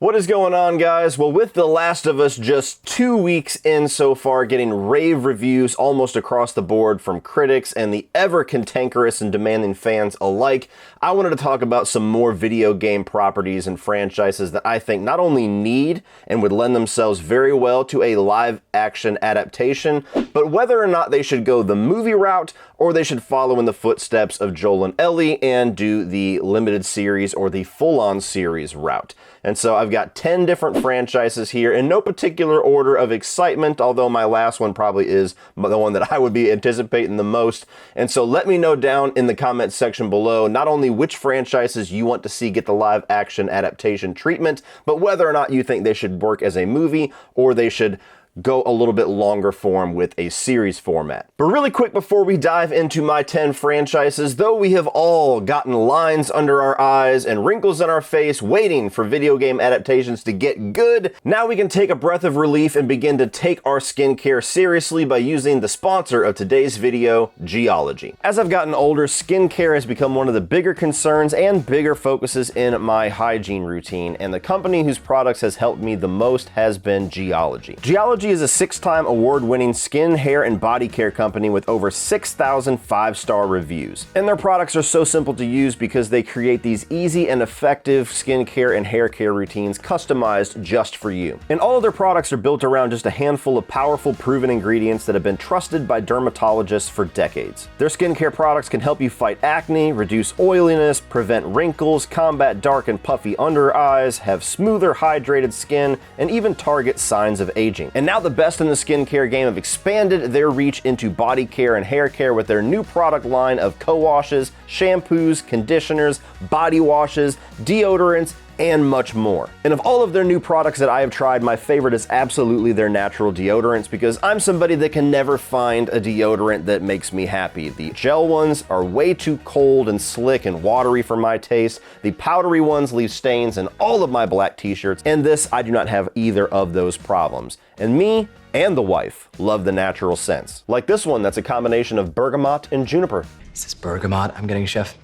What is going on, guys? Well, with The Last of Us just 2 weeks in so far, getting rave reviews almost across the board from critics and the ever cantankerous and demanding fans alike, I wanted to talk about some more video game properties and franchises that I think not only need and would lend themselves very well to a live-action adaptation, but whether or not they should go the movie route or they should follow in the footsteps of Joel and Ellie and do the limited series or the full-on series route. And so I've got 10 different franchises here in no particular order of excitement, although my last one probably is the one that I would be anticipating the most. And so let me know down in the comments section below not only which franchises you want to see get the live action adaptation treatment, but whether or not you think they should work as a movie or they should go a little bit longer form with a series format. But really quick before we dive into my 10 franchises, though we have all gotten lines under our eyes and wrinkles in our face waiting for video game adaptations to get good, now we can take a breath of relief and begin to take our skincare seriously by using the sponsor of today's video, Geology. As I've gotten older, skincare has become one of the bigger concerns and bigger focuses in my hygiene routine, and the company whose products has helped me the most has been Geology. Geology is a 6-time award-winning skin, hair, and body care company with over 6,000 5-star reviews. And their products are so simple to use because they create these easy and effective skincare and hair care routines customized just for you. And all of their products are built around just a handful of powerful, proven ingredients that have been trusted by dermatologists for decades. Their skincare products can help you fight acne, reduce oiliness, prevent wrinkles, combat dark and puffy under eyes, have smoother, hydrated skin, and even target signs of aging. And now the best in the skincare game have expanded their reach into body care and hair care with their new product line of co-washes, shampoos, conditioners, body washes, deodorants, and much more. And of all of their new products that I have tried, my favorite is absolutely their natural deodorants because I'm somebody that can never find a deodorant that makes me happy. The gel ones are way too cold and slick and watery for my taste. The powdery ones leave stains in all of my black t-shirts, and this, I do not have either of those problems. And me and the wife love the natural scents. Like this one that's a combination of bergamot and juniper. Is this bergamot I'm getting, Chef?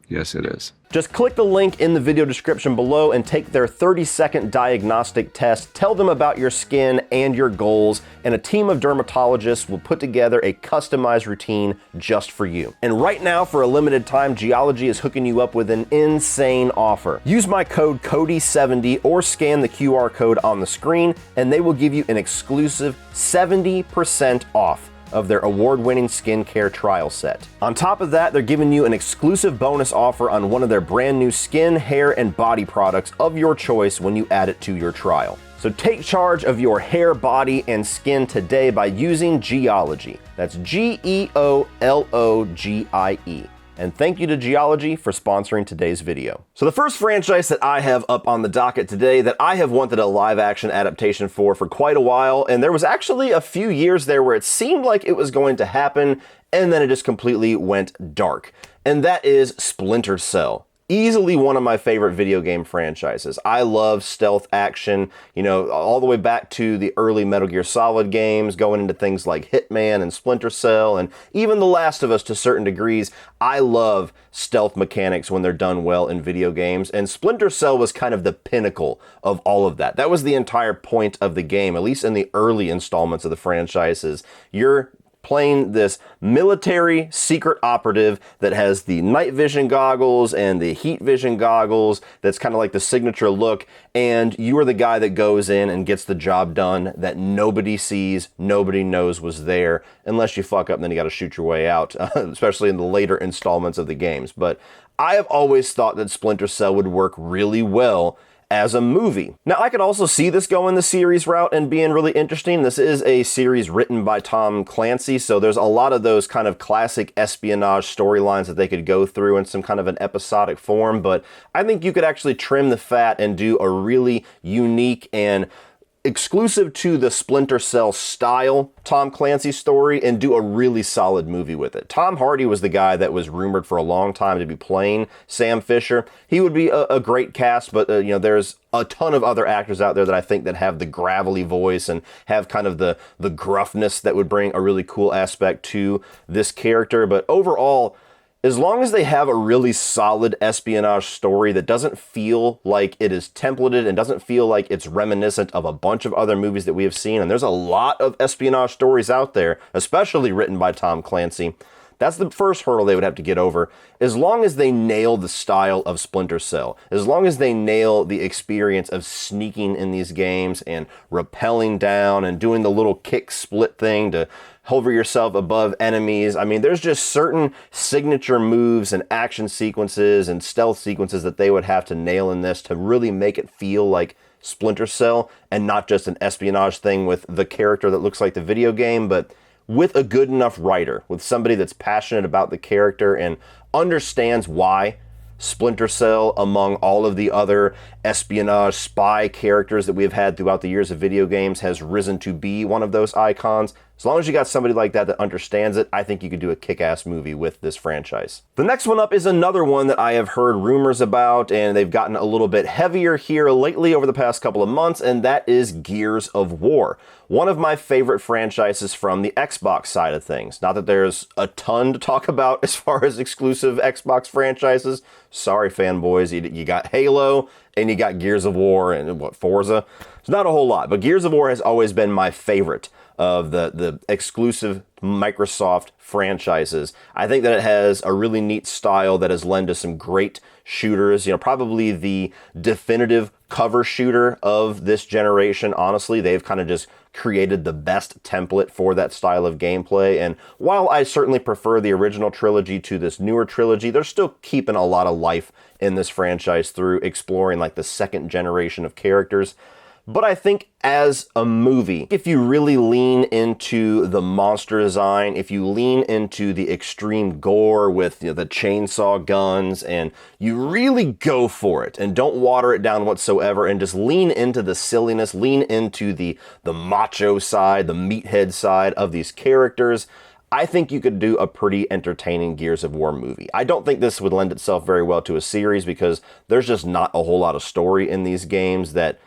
Yes, it is. Just click the link in the video description below and take their 30-second diagnostic test. Tell them about your skin and your goals, and a team of dermatologists will put together a customized routine just for you. And right now, for a limited time, Geology is hooking you up with an insane offer. Use my code CODY70 or scan the QR code on the screen, and they will give you an exclusive 70% off of their award-winning skincare trial set. On top of that, they're giving you an exclusive bonus offer on one of their brand new skin, hair, and body products of your choice when you add it to your trial. So take charge of your hair, body, and skin today by using Geology. That's Geologie. And thank you to Geology for sponsoring today's video. So the first franchise that I have up on the docket today that I have wanted a live action adaptation for quite a while, and there was actually a few years there where it seemed like it was going to happen, and then it just completely went dark. And that is Splinter Cell. Easily one of my favorite video game franchises. I love stealth action, you know, all the way back to the early Metal Gear Solid games, going into things like Hitman and Splinter Cell, and even The Last of Us to certain degrees. I love stealth mechanics when they're done well in video games, and Splinter Cell was kind of the pinnacle of all of that. That was the entire point of the game, at least in the early installments of the franchises. You're playing this military secret operative that has the night vision goggles and the heat vision goggles that's kind of like the signature look, and you are the guy that goes in and gets the job done that nobody sees, nobody knows was there, unless you fuck up and then you gotta shoot your way out, especially in the later installments of the games. But I have always thought that Splinter Cell would work really well as a movie. Now, I could also see this going the series route and being really interesting. This is a series written by Tom Clancy, so there's a lot of those kind of classic espionage storylines that they could go through in some kind of an episodic form, but I think you could actually trim the fat and do a really unique and exclusive to the Splinter Cell style Tom Clancy story and do a really solid movie with it. Tom Hardy was the guy that was rumored for a long time to be playing Sam Fisher. He would be a great cast, but you know, there's a ton of other actors out there that I think that have the gravelly voice and have kind of the gruffness that would bring a really cool aspect to this character. But overall, As long as they have a really solid espionage story that doesn't feel like it is templated and doesn't feel like it's reminiscent of a bunch of other movies that we have seen, and there's a lot of espionage stories out there, especially written by Tom Clancy, that's the first hurdle they would have to get over. As long as they nail the style of Splinter Cell, as long as they nail the experience of sneaking in these games and rappelling down and doing the little kick split thing to hover yourself above enemies. I mean, there's just certain signature moves and action sequences and stealth sequences that they would have to nail in this to really make it feel like Splinter Cell and not just an espionage thing with the character that looks like the video game, but with a good enough writer, with somebody that's passionate about the character and understands why Splinter Cell, among all of the other espionage spy characters that we've had throughout the years of video games, has risen to be one of those icons. As long as you got somebody like that that understands it, I think you could do a kick-ass movie with this franchise. The next one up is another one that I have heard rumors about, and they've gotten a little bit heavier here lately over the past couple of months, and that is Gears of War. One of my favorite franchises from the Xbox side of things. Not that there's a ton to talk about as far as exclusive Xbox franchises. Sorry, fanboys, you got Halo, and you got Gears of War, and what, Forza? It's not a whole lot, but Gears of War has always been my favorite of the exclusive Microsoft franchises. I think that it has a really neat style that has lent to some great shooters. You know, probably the definitive cover shooter of this generation. Honestly, they've kind of just created the best template for that style of gameplay. And while I certainly prefer the original trilogy to this newer trilogy, they're still keeping a lot of life in this franchise through exploring like the second generation of characters. But I think as a movie, if you really lean into the monster design, if you lean into the extreme gore with, you know, the chainsaw guns, and you really go for it and don't water it down whatsoever and just lean into the silliness, lean into the macho side, the meathead side of these characters, I think you could do a pretty entertaining Gears of War movie. I don't think this would lend itself very well to a series because there's just not a whole lot of story in these games that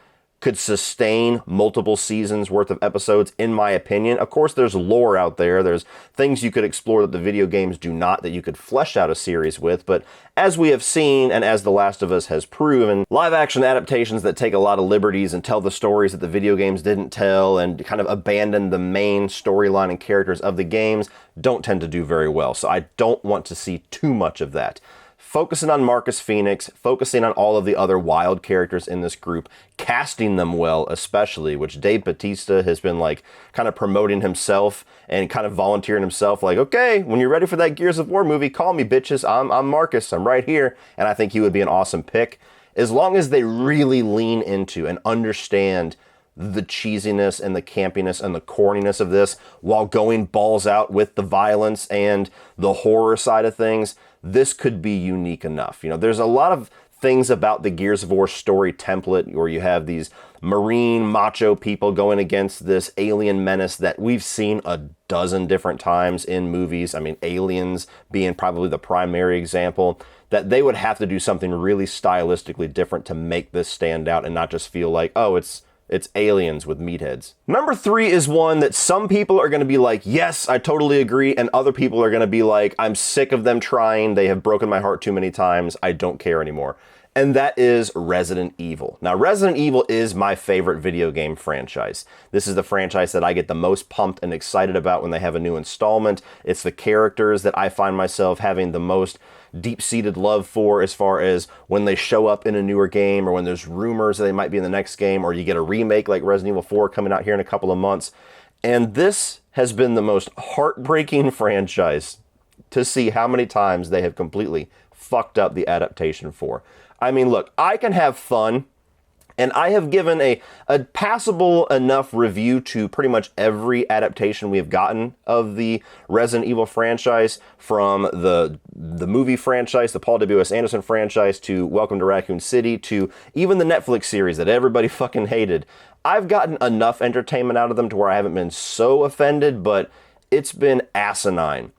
could sustain multiple seasons worth of episodes, in my opinion. Of course, there's lore out there. There's things you could explore that the video games do not, that you could flesh out a series with. But as we have seen, and as The Last of Us has proven, live-action adaptations that take a lot of liberties and tell the stories that the video games didn't tell and kind of abandon the main storyline and characters of the games don't tend to do very well. So I don't want to see too much of that. Focusing on Marcus Phoenix, focusing on all of the other wild characters in this group, casting them well especially, which Dave Bautista has been like kind of promoting himself and kind of volunteering himself like, okay, when you're ready for that Gears of War movie, call me bitches, I'm Marcus, I'm right here, and I think he would be an awesome pick. As long as they really lean into and understand the cheesiness and the campiness and the corniness of this while going balls out with the violence and the horror side of things, this could be unique enough. You know, there's a lot of things about the Gears of War story template where you have these marine macho people going against this alien menace that we've seen a dozen different times in movies. I mean, Aliens being probably the primary example, that they would have to do something really stylistically different to make this stand out and not just feel like, oh, it's aliens with meatheads. Number 3 is one that some people are going to be like, yes, I totally agree, and other people are going to be like, I'm sick of them trying, they have broken my heart too many times, I don't care anymore. And that is Resident Evil. Now, Resident Evil is my favorite video game franchise. This is the franchise that I get the most pumped and excited about when they have a new installment. It's the characters that I find myself having the most deep-seated love for as far as when they show up in a newer game or when there's rumors that they might be in the next game or you get a remake like Resident Evil 4 coming out here in a couple of months. And this has been the most heartbreaking franchise to see how many times they have completely fucked up the adaptation for. I mean, look, I can have fun, and I have given a passable enough review to pretty much every adaptation we have gotten of the Resident Evil franchise, from the movie franchise, the Paul W.S. Anderson franchise, to Welcome to Raccoon City, to even the Netflix series that everybody fucking hated. I've gotten enough entertainment out of them to where I haven't been so offended, but it's been asinine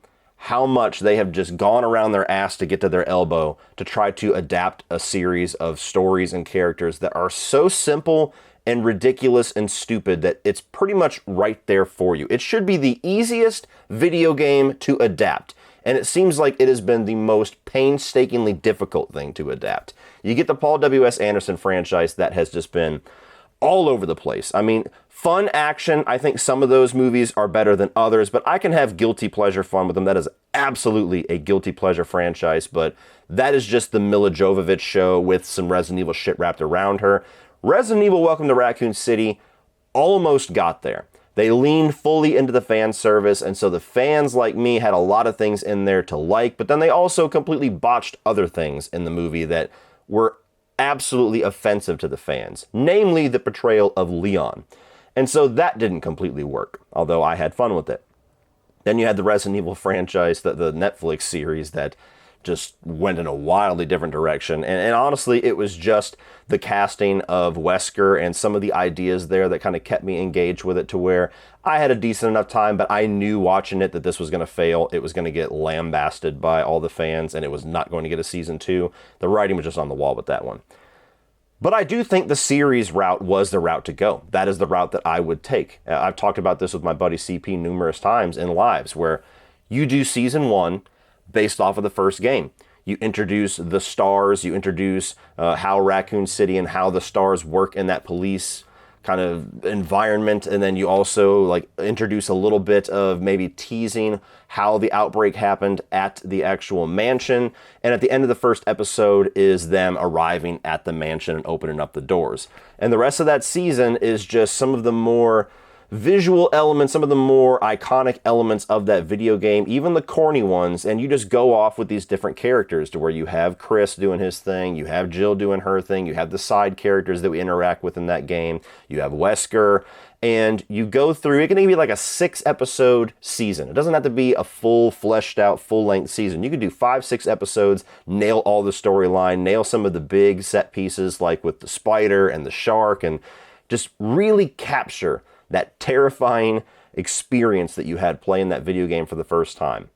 how much they have just gone around their ass to get to their elbow to try to adapt a series of stories and characters that are so simple and ridiculous and stupid that it's pretty much right there for you. It should be the easiest video game to adapt. And it seems like it has been the most painstakingly difficult thing to adapt. You get the Paul W.S. Anderson franchise that has just been all over the place. I mean, fun action, I think some of those movies are better than others, but I can have guilty pleasure fun with them. That is absolutely a guilty pleasure franchise, but that is just the Milla Jovovich show with some Resident Evil shit wrapped around her. Resident Evil Welcome to Raccoon City almost got there. They leaned fully into the fan service, and so the fans like me had a lot of things in there to like, but then they also completely botched other things in the movie that were absolutely offensive to the fans, namely the portrayal of Leon. And so that didn't completely work, although I had fun with it. Then you had the Resident Evil franchise, the Netflix series that just went in a wildly different direction. And honestly, it was just the casting of Wesker and some of the ideas there that kind of kept me engaged with it to where I had a decent enough time, but I knew watching it that this was going to fail. It was going to get lambasted by all the fans, and it was not going to get a season 2. The writing was just on the wall with that one. But I do think the series route was the route to go. That is the route that I would take. I've talked about this with my buddy CP numerous times in lives, where you do season 1 based off of the first game. You introduce the stars, you introduce how Raccoon City and how the stars work in that police kind of environment, and then you also like introduce a little bit of maybe teasing how the outbreak happened at the actual mansion, and at the end of the first episode is them arriving at the mansion and opening up the doors. And the rest of that season is just some of the more visual elements, some of the more iconic elements of that video game, even the corny ones, and you just go off with these different characters to where you have Chris doing his thing, you have Jill doing her thing, you have the side characters that we interact with in that game, you have Wesker, and you go through, it can even be like a 6-episode season. It doesn't have to be a full, fleshed out, full-length season. You could do 5-6 episodes, nail all the storyline, nail some of the big set pieces like with the spider and the shark, and just really capture that terrifying experience that you had playing that video game for the first time.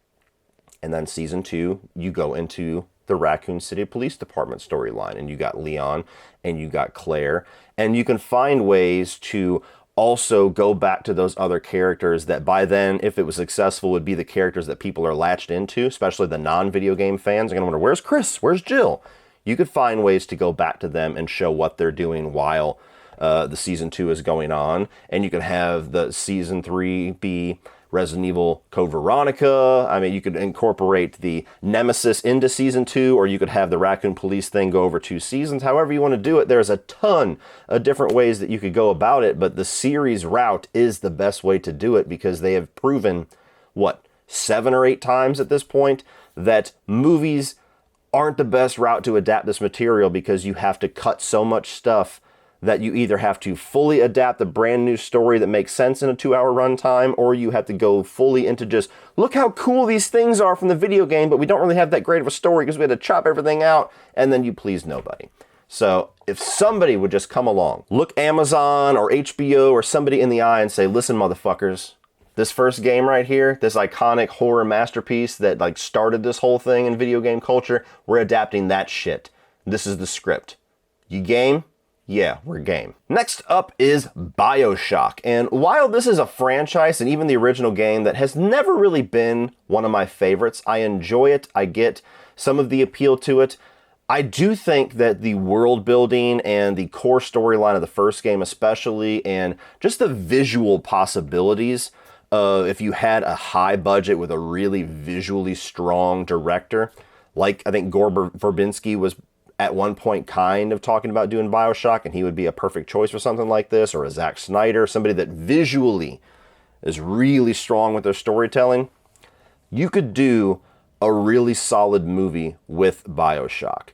And then season 2, you go into the Raccoon City Police Department storyline, and you got Leon and you got Claire, and you can find ways to also go back to those other characters that by then, if it was successful, would be the characters that people are latched into, especially the non-video game fans. They're gonna wonder, where's Chris? Where's Jill? You could find ways to go back to them and show what they're doing while the season 2 is going on, and you can have the season 3 be Resident Evil Code Veronica. I mean, you could incorporate the Nemesis into season 2, or you could have the Raccoon Police thing go over 2 seasons. However you want to do it, there's a ton of different ways that you could go about it, but the series route is the best way to do it because they have proven, 7 or 8 times at this point, that movies aren't the best route to adapt this material because you have to cut so much stuff that you either have to fully adapt a brand new story that makes sense in a 2-hour runtime, or you have to go fully into just, look how cool these things are from the video game, but we don't really have that great of a story because we had to chop everything out, and then you please nobody. So if somebody would just come along, look Amazon or HBO or somebody in the eye and say, listen, motherfuckers, this first game right here, this iconic horror masterpiece that like started this whole thing in video game culture, we're adapting that shit. This is the script. You game? Yeah, we're game. Next up is BIOSHOCK. And while this is a franchise and even the original game that has never really been one of my favorites, I enjoy it. I get some of the appeal to it. I do think that the world building and the core storyline of the first game especially, and just the visual possibilities of if you had a high budget with a really visually strong director, like I think Gore Verbinski was at one point kind of talking about doing BIOSHOCK, and he would be a perfect choice for something like this, or a Zack Snyder, somebody that visually is really strong with their storytelling. You could do a really solid movie with BIOSHOCK.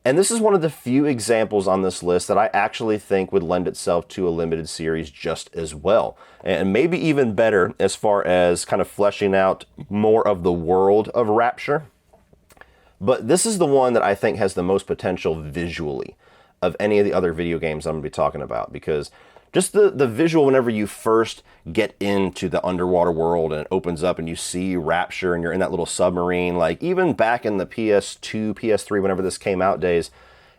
And this is one of the few examples on this list that I actually think would lend itself to a limited series just as well. And maybe even better as far as kind of fleshing out more of the world of Rapture. But this is the one that I think has the most potential visually of any of the other video games I'm going to be talking about, because just the visual whenever you first get into the underwater world and it opens up and you see Rapture and you're in that little submarine, like even back in the PS2, PS3, whenever this came out days,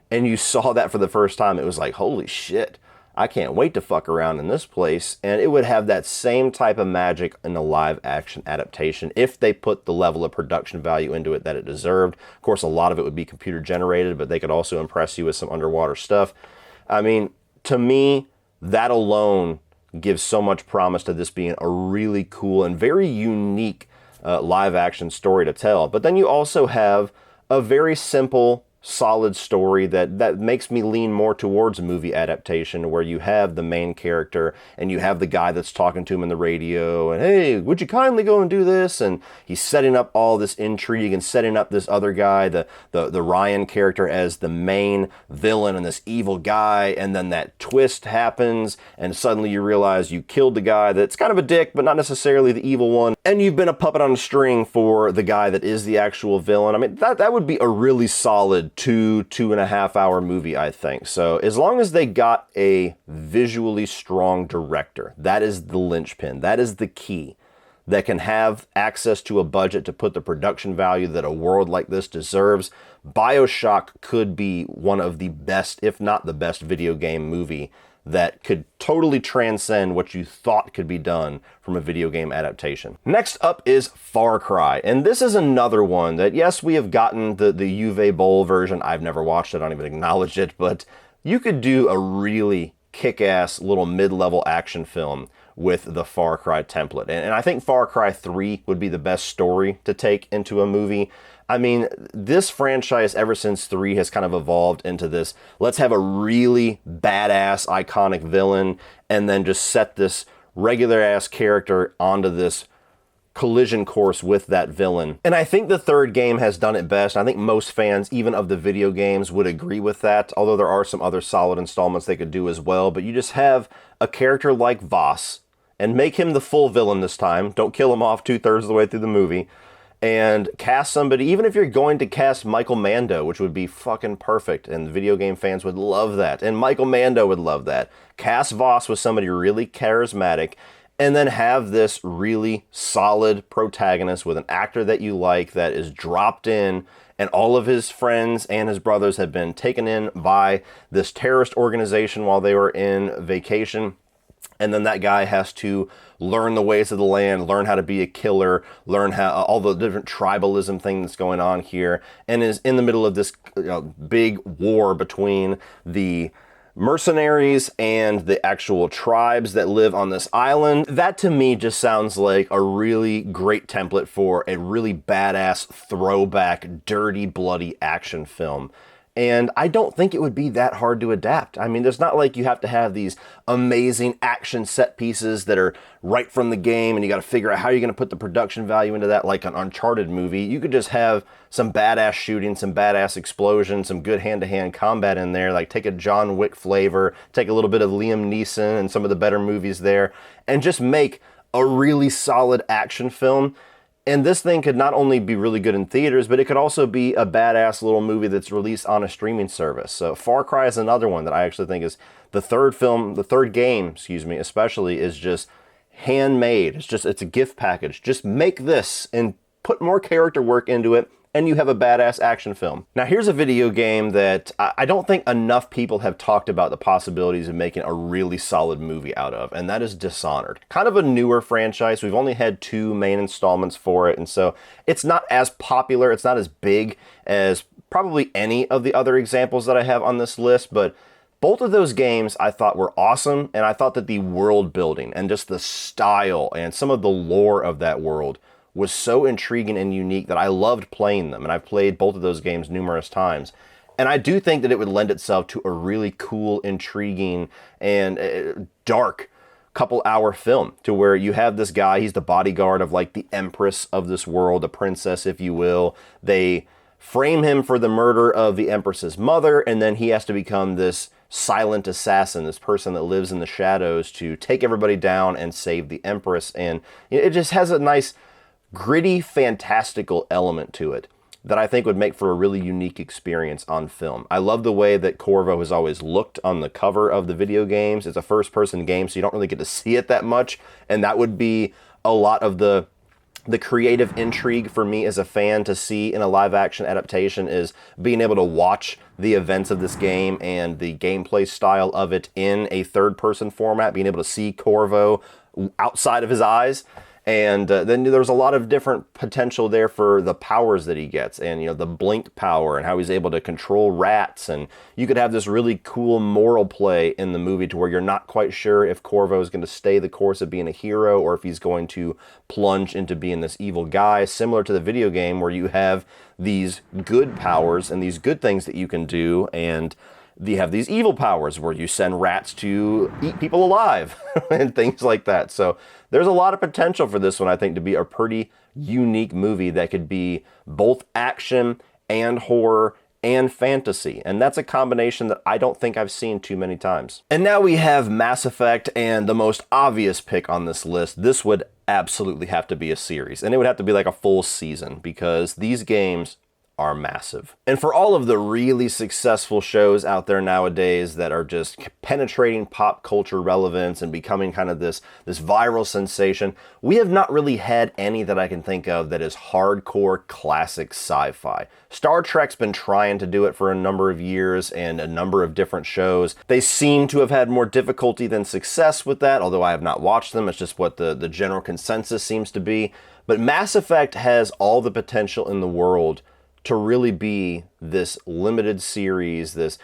and you saw that for the first time, it was like, holy shit. I can't wait to fuck around in this place. And it would have that same type of magic in a live action adaptation if they put the level of production value into it that it deserved. Of course, a lot of it would be computer generated, but they could also impress you with some underwater stuff. I mean, to me, that alone gives so much promise to this being a really cool and very unique live action story to tell. But then you also have a very simple, solid story that makes me lean more towards a movie adaptation, where you have the main character and you have the guy that's talking to him in the radio and, hey, would you kindly go and do this? And he's setting up all this intrigue and setting up this other guy, the Ryan character, as the main villain and this evil guy. And then that twist happens and suddenly you realize you killed the guy that's kind of a dick, but not necessarily the evil one. And you've been a puppet on a string for the guy that is the actual villain. I mean, that would be a really solid 2.5 hour movie, I think. So as long as they got a visually strong director, that is the linchpin, that is the key, that can have access to a budget to put the production value that a world like this deserves, BioShock could be one of the best, if not the best, video game movie that could totally transcend what you thought could be done from a video game adaptation. Next up is Far Cry, and this is another one that, yes, we have gotten the Uwe Boll version. I've never watched it, I don't even acknowledge it, but you could do a really kick-ass little mid-level action film with the Far Cry template. And I think Far Cry 3 would be the best story to take into a movie. I mean, this franchise ever since 3 has kind of evolved into this, let's have a really badass, iconic villain, and then just set this regular-ass character onto this collision course with that villain. And I think the third game has done it best. I think most fans, even of the video games, would agree with that, although there are some other solid installments they could do as well. But you just have a character like Voss, and make him the full villain this time. Don't kill him off 2/3 of the way through the movie. And cast somebody, even if you're going to cast Michael Mando, which would be fucking perfect, and the video game fans would love that, and Michael Mando would love that. Cast Voss with somebody really charismatic, and then have this really solid protagonist with an actor that you like, that is dropped in, and all of his friends and his brothers have been taken in by this terrorist organization while they were in vacation. And then that guy has to learn the ways of the land, learn how to be a killer, learn how all the different tribalism thing that's going on here, and is in the middle of this big war between the mercenaries and the actual tribes that live on this island. That to me just sounds like a really great template for a really badass throwback, dirty, bloody action film. And I don't think it would be that hard to adapt. I mean, there's not like you have to have these amazing action set pieces that are right from the game and you got to figure out how you're going to put the production value into that like an Uncharted movie. You could just have some badass shooting, some badass explosions, some good hand-to-hand combat in there, like take a John Wick flavor, take a little bit of Liam Neeson and some of the better movies there, and just make a really solid action film. And this thing could not only be really good in theaters, but it could also be a badass little movie that's released on a streaming service. So Far Cry is another one that I actually think is the third game, especially, is just handmade. It's a gift package. Just make this and put more character work into it, and you have a badass action film. Now here's a video game that I don't think enough people have talked about the possibilities of making a really solid movie out of, and that is Dishonored. Kind of a newer franchise. We've only had 2 main installments for it, and so it's not as popular, it's not as big as probably any of the other examples that I have on this list, but both of those games I thought were awesome, and I thought that the world building and just the style and some of the lore of that world was so intriguing and unique that I loved playing them, and I've played both of those games numerous times. And I do think that it would lend itself to a really cool, intriguing, and dark couple-hour film, to where you have this guy, he's the bodyguard of like the empress of this world, a princess, if you will. They frame him for the murder of the empress's mother, and then he has to become this silent assassin, this person that lives in the shadows to take everybody down and save the empress. And it just has a nice gritty, fantastical element to it that I think would make for a really unique experience on film. I love the way that Corvo has always looked on the cover of the video games. It's a first-person game, so you don't really get to see it that much, and that would be a lot of the the creative intrigue for me as a fan to see in a live action adaptation is being able to watch the events of this game and the gameplay style of it in a third person format, being able to see Corvo outside of his eyes. And then there's a lot of different potential there for the powers that he gets, and the blink power and how he's able to control rats. And you could have this really cool moral play in the movie to where you're not quite sure if Corvo is going to stay the course of being a hero or if he's going to plunge into being this evil guy, similar to the video game where you have these good powers and these good things that you can do, and you have these evil powers where you send rats to eat people alive and things like that. So there's a lot of potential for this one, I think, to be a pretty unique movie that could be both action and horror and fantasy. And that's a combination that I don't think I've seen too many times. And now we have Mass Effect, and the most obvious pick on this list. This would absolutely have to be a series, and it would have to be like a full season, because these games are massive. And for all of the really successful shows out there nowadays that are just penetrating pop culture relevance and becoming kind of this viral sensation, we have not really had any that I can think of that is hardcore classic sci-fi. Star Trek's been trying to do it for a number of years and a number of different shows. They seem to have had more difficulty than success with that, although I have not watched them. It's just what the general consensus seems to be. But Mass Effect has all the potential in the world to really be this limited series, this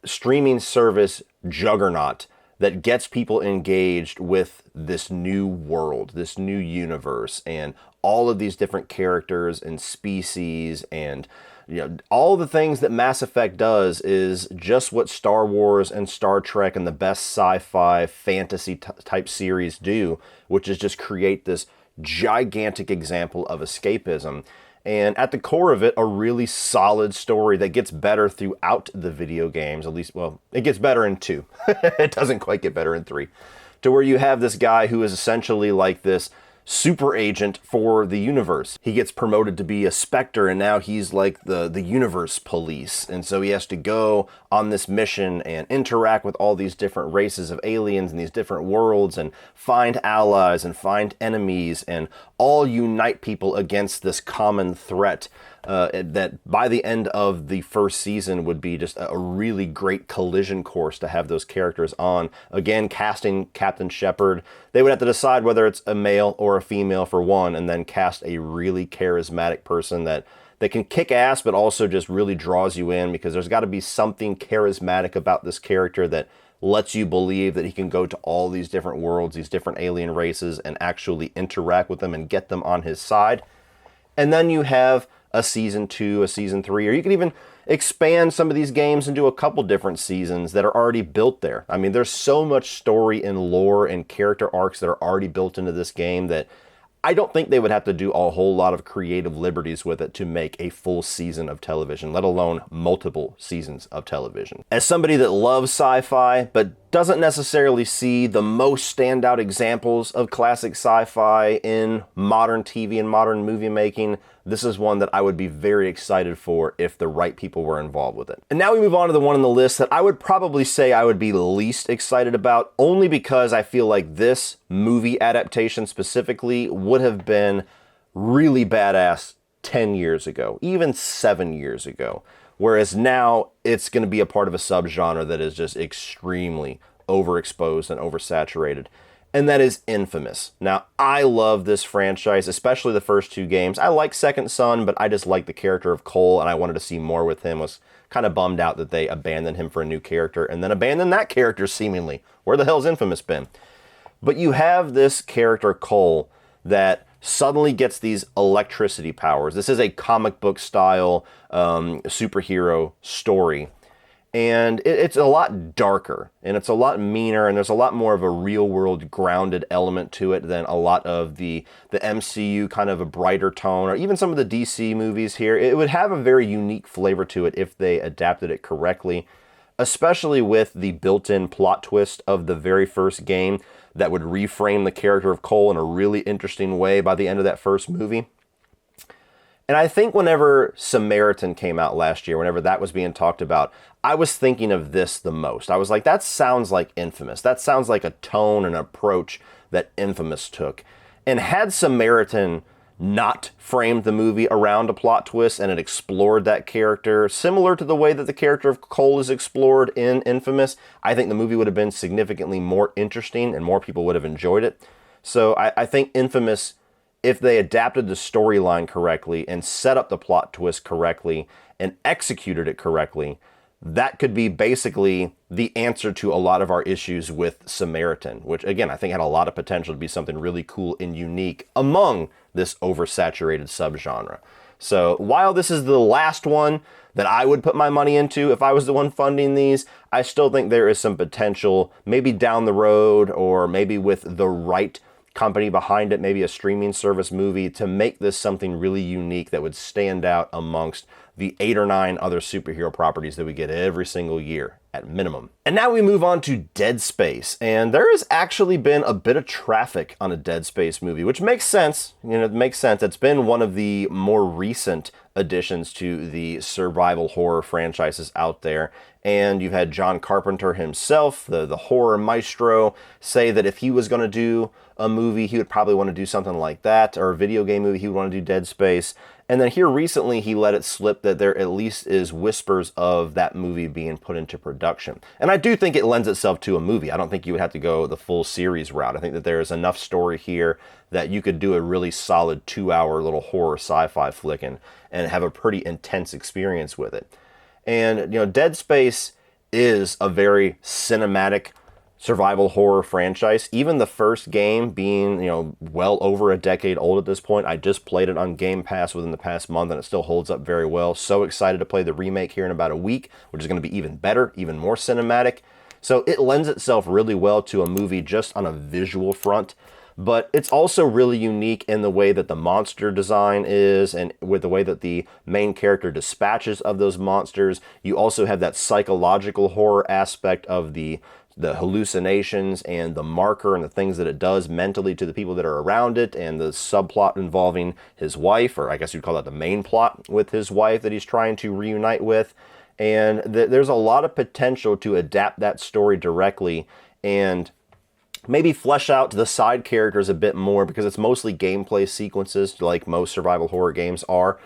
streaming service juggernaut that gets people engaged with this new world, this new universe, and all of these different characters and species, and all the things that Mass Effect does is just what Star Wars and Star Trek and the best sci-fi fantasy type series do, which is just create this gigantic example of escapism. And at the core of it, a really solid story that gets better throughout the video games. At least, well, it gets better in 2. It doesn't quite get better in 3. To where you have this guy who is essentially like this super agent for the universe. He gets promoted to be a Spectre, and now he's like the universe police. And so he has to go on this mission and interact with all these different races of aliens in these different worlds and find allies and find enemies and all unite people against this common threat. That by the end of the first season would be just a really great collision course to have those characters on. Again, casting Captain Shepard, they would have to decide whether it's a male or a female for one, and then cast a really charismatic person that can kick ass but also just really draws you in, because there's got to be something charismatic about this character that lets you believe that he can go to all these different worlds, these different alien races, and actually interact with them and get them on his side. And then you have a season 2, a season 3, or you can even expand some of these games into a couple different seasons that are already built there. I mean, there's so much story and lore and character arcs that are already built into this game that I don't think they would have to do a whole lot of creative liberties with it to make a full season of television, let alone multiple seasons of television. As somebody that loves sci-fi, but doesn't necessarily see the most standout examples of classic sci-fi in modern TV and modern movie making, this is one that I would be very excited for if the right people were involved with it. And now we move on to the one on the list that I would probably say I would be least excited about, only because I feel like this movie adaptation specifically would have been really badass 10 years ago, even 7 years ago. Whereas now it's going to be a part of a subgenre that is just extremely overexposed and oversaturated. And that is Infamous. Now, I love this franchise, especially the first 2 games. I like Second Son, but I just like the character of Cole, and I wanted to see more with him. Was kind of bummed out that they abandoned him for a new character, and then abandoned that character seemingly. Where the hell's Infamous been? But you have this character, Cole, that suddenly gets these electricity powers. This is a comic book style superhero story. And it's a lot darker, and it's a lot meaner, and there's a lot more of a real-world grounded element to it than a lot of the MCU kind of a brighter tone, or even some of the DC movies here. It would have a very unique flavor to it if they adapted it correctly, especially with the built-in plot twist of the very first game that would reframe the character of Cole in a really interesting way by the end of that first movie. And I think whenever Samaritan came out last year, whenever that was being talked about, I was thinking of this the most. I was like, that sounds like Infamous. That sounds like a tone and approach that Infamous took. And had Samaritan not framed the movie around a plot twist and it explored that character, similar to the way that the character of Cole is explored in Infamous, I think the movie would have been significantly more interesting and more people would have enjoyed it. So I think Infamous, if they adapted the storyline correctly and set up the plot twist correctly and executed it correctly, that could be basically the answer to a lot of our issues with Samaritan, which again, I think had a lot of potential to be something really cool and unique among this oversaturated subgenre. So while this is the last one that I would put my money into if I was the one funding these, I still think there is some potential, maybe down the road or maybe with the right company behind it, maybe a streaming service movie, to make this something really unique that would stand out amongst the 8 or 9 other superhero properties that we get every single year at minimum. And now we move on to Dead Space, and there has actually been a bit of traffic on a Dead Space movie, which makes sense. You know, it makes sense. It's been one of the more recent additions to the survival horror franchises out there. And you've had John Carpenter himself, the horror maestro, say that if he was going to do a movie, he would probably want to do something like that, or a video game movie, he would want to do Dead Space. And then here recently, he let it slip that there at least is whispers of that movie being put into production. And I do think it lends itself to a movie. I don't think you would have to go the full series route. I think that there is enough story here that you could do a really solid 2-hour little horror sci-fi flick and have a pretty intense experience with it. And, you know, Dead Space is a very cinematic survival horror franchise. Even the first game being, you know, well over a decade old at this point. I just played it on Game Pass within the past month and it still holds up very well. So excited to play the remake here in about a week, which is going to be even better, even more cinematic. So it lends itself really well to a movie just on a visual front. But it's also really unique in the way that the monster design is and with the way that the main character dispatches of those monsters. You also have that psychological horror aspect of the hallucinations and the marker and the things that it does mentally to the people that are around it, and the subplot involving his wife, or I guess you'd call that the main plot with his wife that he's trying to reunite with. And there's a lot of potential to adapt that story directly and maybe flesh out the side characters a bit more, because it's mostly gameplay sequences like most survival horror games are,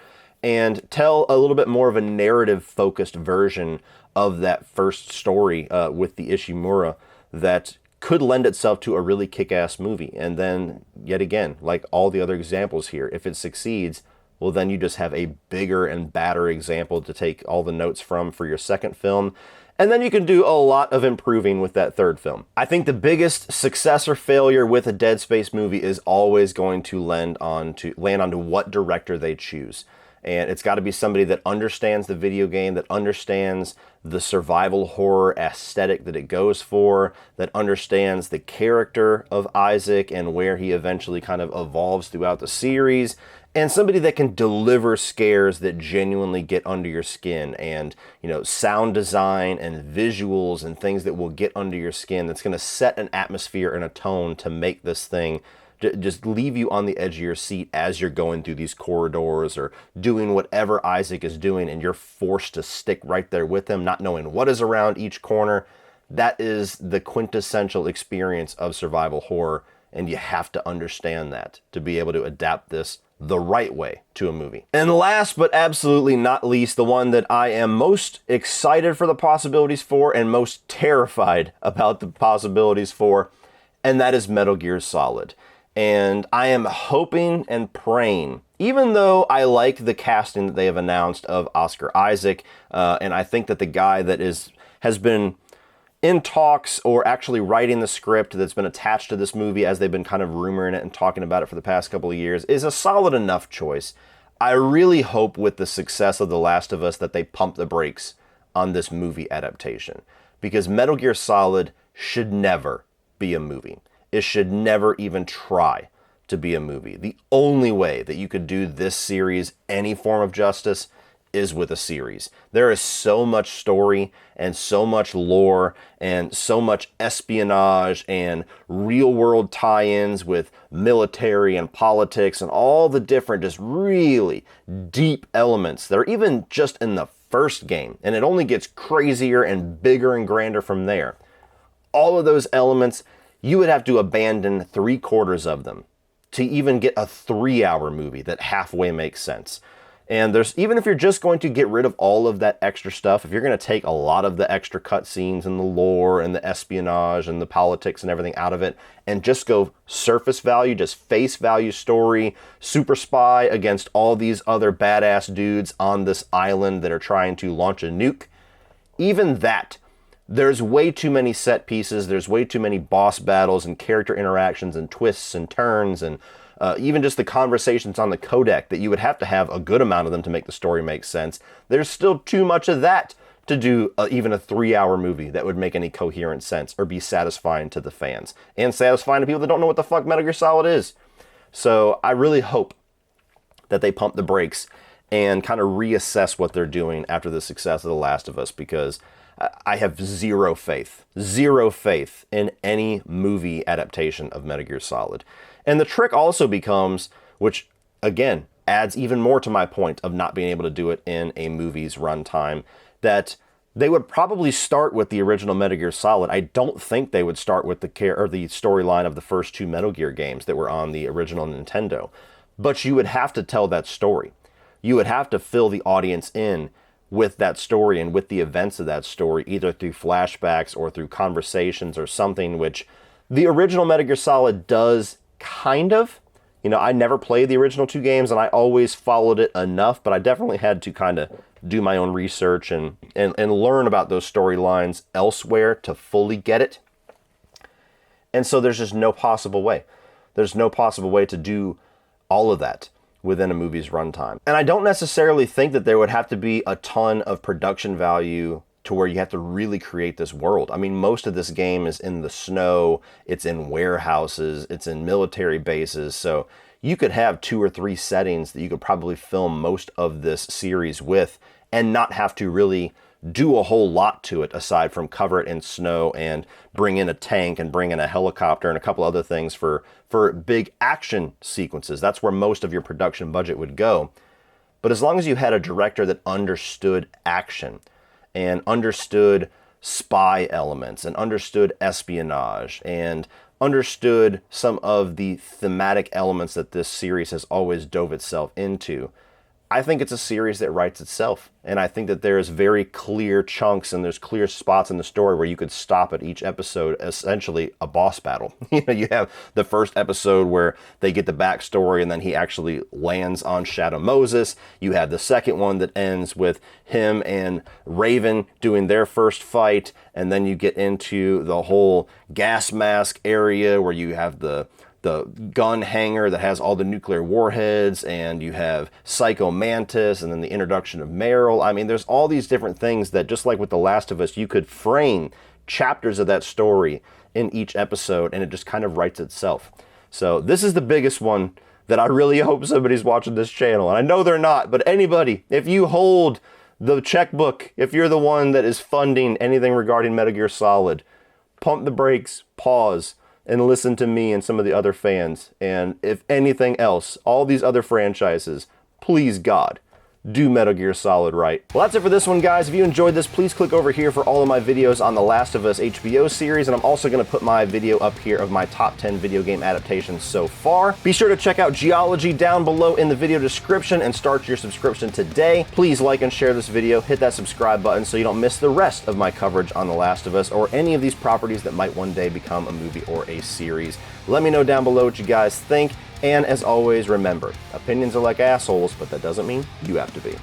and tell a little bit more of a narrative-focused version of that first story with the Ishimura that could lend itself to a really kick-ass movie. And then, yet again, like all the other examples here, if it succeeds, well, then you just have a bigger and badder example to take all the notes from for your second film. And then you can do a lot of improving with that third film. I think the biggest success or failure with a Dead Space movie is always going to land onto what director they choose. And it's got to be somebody that understands the video game, that understands the survival horror aesthetic that it goes for, that understands the character of Isaac and where he eventually kind of evolves throughout the series, and somebody that can deliver scares that genuinely get under your skin, and, you know, sound design and visuals and things that will get under your skin, that's going to set an atmosphere and a tone to make this thing just leave you on the edge of your seat as you're going through these corridors or doing whatever Isaac is doing, and you're forced to stick right there with him, not knowing what is around each corner. That is the quintessential experience of survival horror, and you have to understand that to be able to adapt this the right way to a movie. And last but absolutely not least, the one that I am most excited for the possibilities for and most terrified about the possibilities for, and that is Metal Gear Solid. And I am hoping and praying, even though I like the casting that they have announced of Oscar Isaac, and I think that the guy that has been in talks or actually writing the script that's been attached to this movie as they've been kind of rumoring it and talking about it for the past couple of years, is a solid enough choice. I really hope with the success of The Last of Us that they pump the brakes on this movie adaptation, because Metal Gear Solid should never be a movie. It should never even try to be a movie. The only way that you could do this series any form of justice is with a series. There is so much story and so much lore and so much espionage and real world tie-ins with military and politics and all the different just really deep elements that are even just in the first game, and it only gets crazier and bigger and grander from there. All of those elements, you would have to abandon 3/4 of them to even get a 3-hour movie that halfway makes sense. And there's, even if you're just going to get rid of all of that extra stuff, if you're going to take a lot of the extra cutscenes and the lore and the espionage and the politics and everything out of it and just go surface value, just face value story, super spy against all these other badass dudes on this island that are trying to launch a nuke, even that, there's way too many set pieces, there's way too many boss battles and character interactions and twists and turns and even just the conversations on the codec that you would have to have a good amount of them to make the story make sense. There's still too much of that to do even a 3-hour movie that would make any coherent sense or be satisfying to the fans and satisfying to people that don't know what the fuck Metal Gear Solid is. So I really hope that they pump the brakes and kind of reassess what they're doing after the success of The Last of Us, because I have zero faith in any movie adaptation of Metal Gear Solid. And the trick also becomes, which again adds even more to my point of not being able to do it in a movie's runtime, that they would probably start with the original Metal Gear Solid. I don't think they would start with the storyline of the first 2 Metal Gear games that were on the original Nintendo. But you would have to tell that story. You would have to fill the audience in with that story and with the events of that story, either through flashbacks or through conversations or something, which the original Metal Gear Solid does kind of. You know, I never played the original 2 games and I always followed it enough, but I definitely had to kind of do my own research and learn about those storylines elsewhere to fully get it. And so there's just no possible way. There's no possible way to do all of that within a movie's runtime. And I don't necessarily think that there would have to be a ton of production value to where you have to really create this world. I mean, most of this game is in the snow, it's in warehouses, it's in military bases, so you could have 2 or 3 settings that you could probably film most of this series with and not have to really do a whole lot to it aside from cover it in snow and bring in a tank and bring in a helicopter and a couple other things for big action sequences. That's where most of your production budget would go. But as long as you had a director that understood action and understood spy elements and understood espionage and understood some of the thematic elements that this series has always dove itself into, I think it's a series that writes itself. And I think that there's very clear chunks and there's clear spots in the story where you could stop at each episode, essentially a boss battle. You know, you have the first episode where they get the backstory and then he actually lands on Shadow Moses. You have the second one that ends with him and Raven doing their first fight. And then you get into the whole gas mask area where you have the gun hangar that has all the nuclear warheads, and you have Psycho Mantis, and then the introduction of Meryl. I mean, there's all these different things that, just like with The Last of Us, you could frame chapters of that story in each episode, and it just kind of writes itself. So this is the biggest one that I really hope somebody's watching this channel. And I know they're not, but anybody, if you hold the checkbook, if you're the one that is funding anything regarding Metal Gear Solid, pump the brakes, pause, and listen to me and some of the other fans. And if anything else, all these other franchises, please God, do Metal Gear Solid right. Well, that's it for this one, guys. If you enjoyed this, please click over here for all of my videos on The Last of Us HBO series, and I'm also going to put my video up here of my top 10 video game adaptations so far. Be sure to check out Geology down below in the video description and start your subscription today. Please like and share this video, hit that subscribe button so you don't miss the rest of my coverage on The Last of Us or any of these properties that might one day become a movie or a series. Let me know down below what you guys think. And as always, remember, opinions are like assholes, but that doesn't mean you have to be.